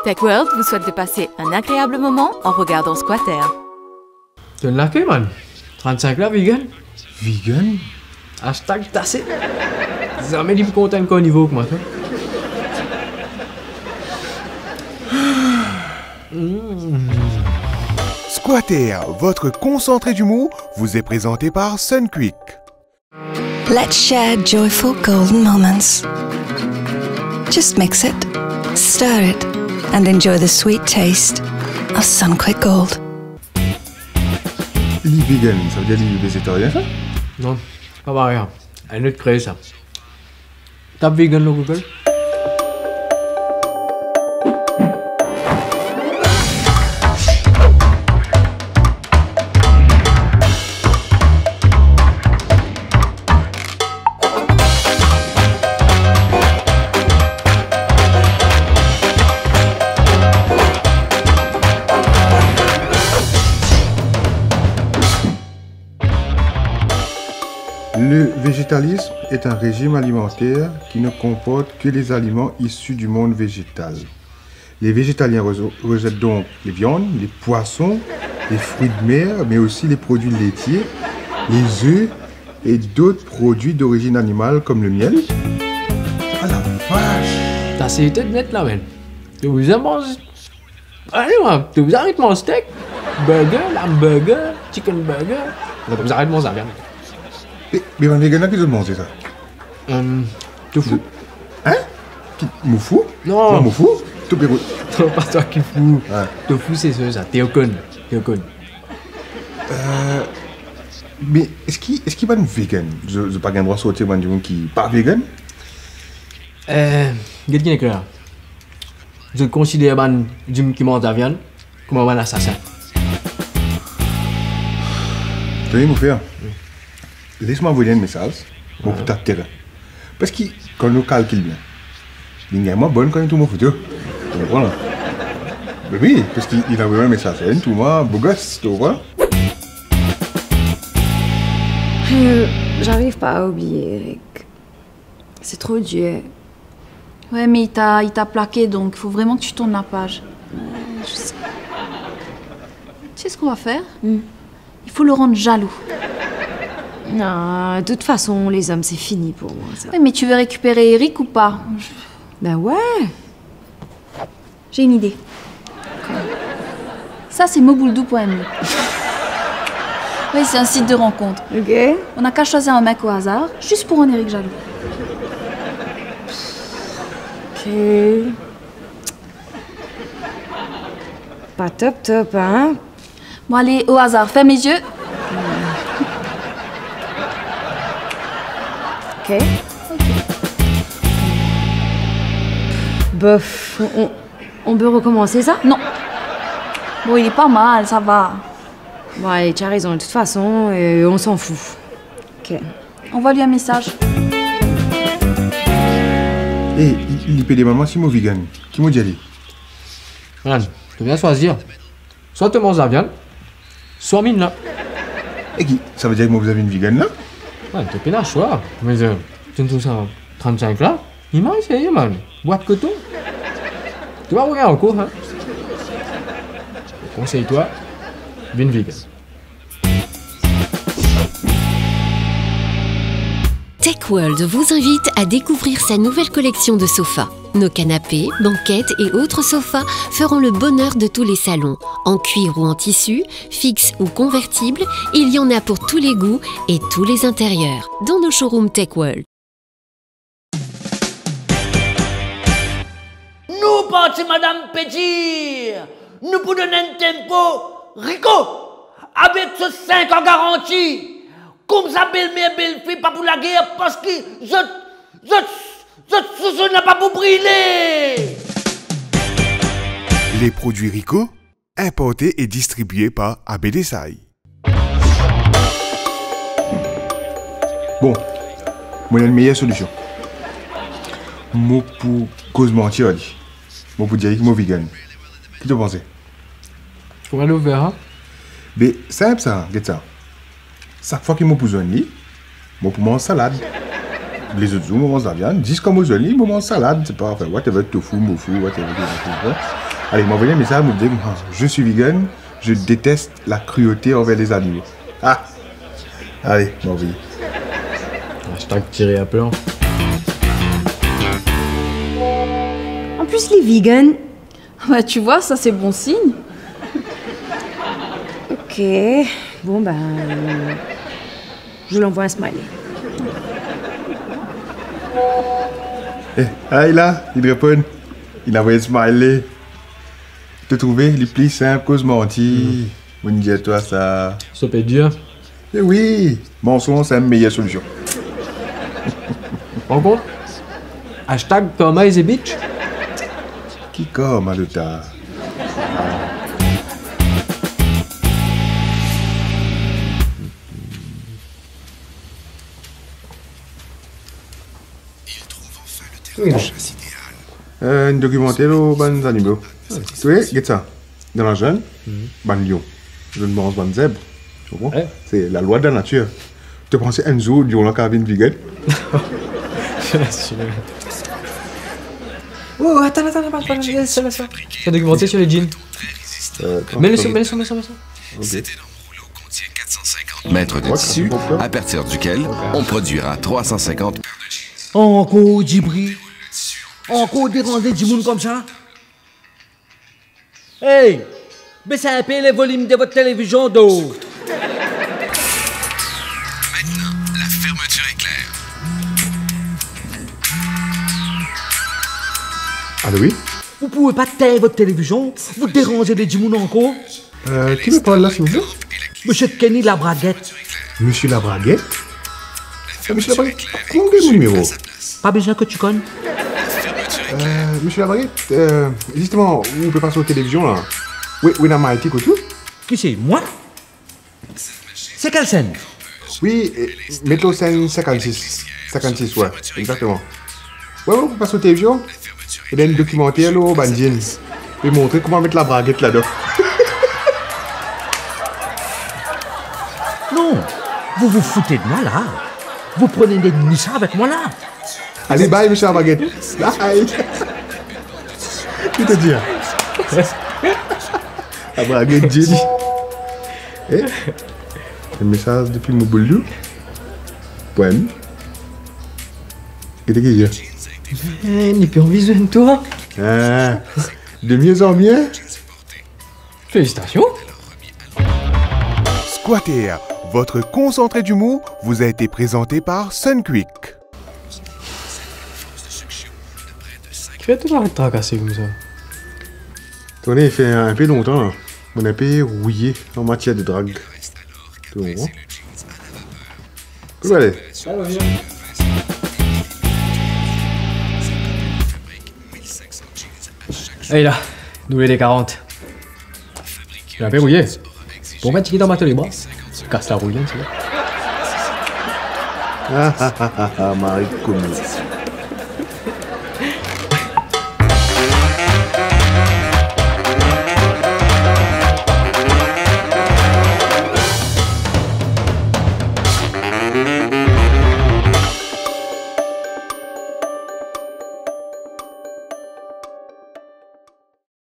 TechWorld vous souhaite de passer un agréable moment en regardant Squatter. Tu es laqué, man? 35 là, vegan? Vegan? Hashtag tassé. Jamais dit plus content qu'au niveau que moi, toi. Squatter, votre concentré d'humour, vous est présenté par Sunquick. Let's share joyful golden moments. Just mix it, stir it, and enjoy the sweet taste of Sunquick Gold. Les vegan, ça veut dire les végétariens, ça? Non, pas pareil. Un autre créé ça. Tape vegan le Google. Le végétalisme est un régime alimentaire qui ne comporte que les aliments issus du monde végétal. Les végétaliens rejettent donc les viandes, les poissons, les fruits de mer, mais aussi les produits laitiers, les œufs et d'autres produits d'origine animale comme le miel. Ah la vache! T'as essayé de net là, man. Tu vous as mangé. Allez, moi, tu vous arrêtes mon steak, burger, hamburger, chicken burger. Tu vous arrêtes mon viande. Mais un vegan qui te mange ça? Tofu. Hein? Moufou? Non. Non, moufou? Tout pérou. Non, pas toi qui fous. Ouais. Tofu, c'est ça. Théocon. Mais est-ce qu'il va être vegan? Je n'ai pas le droit de sortir de gens qui pas vegan? Qu'est-ce qu'il est clair? Je considère que Jim qui mange la viande comme un assassin. Tenez, mon frère. Laisse-moi envoyer un message pour ta terre. Parce que quand nous calculons bien, il y a moins bonne quand il tout mon photo. Tu comprends là? Mais oui, parce qu'il a envoyé un message. C'est tout moi, beau gosse, tu vois? J'arrive pas à oublier, Eric. C'est trop dur. Ouais, mais il t'a plaqué, donc il faut vraiment que tu tournes la page. Je sais. Tu sais ce qu'on va faire? Il faut le rendre jaloux. Non, de toute façon, les hommes, c'est fini pour moi, ça. Oui, mais tu veux récupérer Eric ou pas? Ben ouais. J'ai une idée. Ça, c'est mobouldou.me. Oui, c'est un site de rencontre. Ok. On n'a qu'à choisir un mec au hasard, juste pour rendre Eric jaloux. Ok. Pas top, hein? Bon, allez, au hasard, ferme les yeux. Ok. Bof, on peut recommencer ça? Non. Bon, il est pas mal, ça va. Bon, allez, tu as raison, de toute façon, on s'en fout. Ok. Envoie lui un message. Et il peut demander si moi vegan. Qui m'a dit aller? Man, tu viens choisir. Soit tu manges la viande, soit mine là. Et qui? Ça veut dire que moi vous avez une vegan là? Ouais, tu peux pas le choix. Mais tu ne ça 35 là, il m'a essayé, man. Boîte coton. Tu vas regarder en cours, hein. Conseille-toi, viens vegan. TechWorld vous invite à découvrir sa nouvelle collection de sofas. Nos canapés, banquettes et autres sofas feront le bonheur de tous les salons. En cuir ou en tissu, fixe ou convertible, il y en a pour tous les goûts et tous les intérieurs. Dans nos showrooms TechWorld. Nous partons, Madame Petit. Nous pour donner un tempo Rico avec ce 5 ans garantie. Comme ça, belle-mère, belle-fille, pas pour la guerre, parce que je n'ai pas pour brûler. Les produits Rico, importés et distribués par ABDSAI. Bon, moi j'ai une meilleure solution. Moi pour cause mentir, moi pour dire que moi vegan. Qu'est-ce que tu penses? On va l'ouvrir, hein? Mais simple ça, regarde ça. Chaque fois que moi besoin de lui, moi pour manger salade. les autres jours, on mange la viande. 10 comme aujourd'hui, on mange salade, c'est pas, enfin, whatever, tofu, mofu, whatever. Allez, m'envoyez un message, me dire, je suis vegan, je déteste la cruauté envers les animaux. Ah! Allez, m'envoyez. Hashtag tiré à plan. En plus, les vegans. Bah, tu vois, ça c'est bon signe. Ok. Bon, ben. Je lui envoie un smiley. Eh, ah, il répond. Il a envoyé un smiley. Te trouver les plus simples cause mentir. On dit à toi ça. Ça peut être dur. Eh oui, mensonge, c'est la meilleure solution. Par contre, hashtag Thomas et bitch. Qui comme à l'autre? Oui. Un documentaire aux bonnes animaux. Oui, regarde ça. Dans la jungle, ban lion. Je ne mange pas de zèbre. Tu comprends? Ouais. C'est la loi de la nature. Tu penses un jour, lion la cabine vegan? Oh, attends, laisse-le. C'est un documentaire sur les jeans. Mets-le sur. Mètres de tissu, à partir duquel on produira 350 paires de jeans. Encore Djibri. Encore déranger du monde comme ça. Hey, baissez un peu les volumes de votre télévision d'eau. Maintenant, la fermeture est claire. Allô, oui? Vous pouvez pas taire votre télévision. Vous dérangez les Djimoun encore. Qui me parle là, s'il vous plaît? Monsieur Kenny la braguette. Monsieur Labraguette? Monsieur Labraguette? Comment est mon numéro? Pas besoin que tu connais. Monsieur Labraguette, justement, vous pouvez passer aux télévisions là. Oui, oui, dans Mighty, quoi tout? Qui c'est? Moi? C'est quelle scène? Oui, mettez scène 56. 56, ouais, exactement. Ouais, vous passez aux télévisions. Et il y a un documentaire là, au Bandien. Je vais montrer comment mettre la braguette là-dedans. Non, vous vous foutez de moi là. Vous prenez des nichons avec moi là. Allez, bye, monsieur Labraguette. Bye. Qui te dit? La braguette, Jenny. Eh? Un message depuis mon boulot. Poème. Qu'est-ce qu'il y a? N'y plus en besoin de toi. Ah, de mieux en mieux. Félicitations. Squatter, votre concentré d'humour vous a été présenté par Sunquick. Tu fais toujours être tracassé comme ça. Attendez, il fait un peu longtemps. Là. On a peu rouillé en matière de drague. Tu comprends? Comment aller? Ça va bien. Hey là, doublé des 40. Tu l'as fait rouiller. Pour mettre qui dans ma les bras. Tu casses la rouillante, c'est là. Ah, Marie Comus.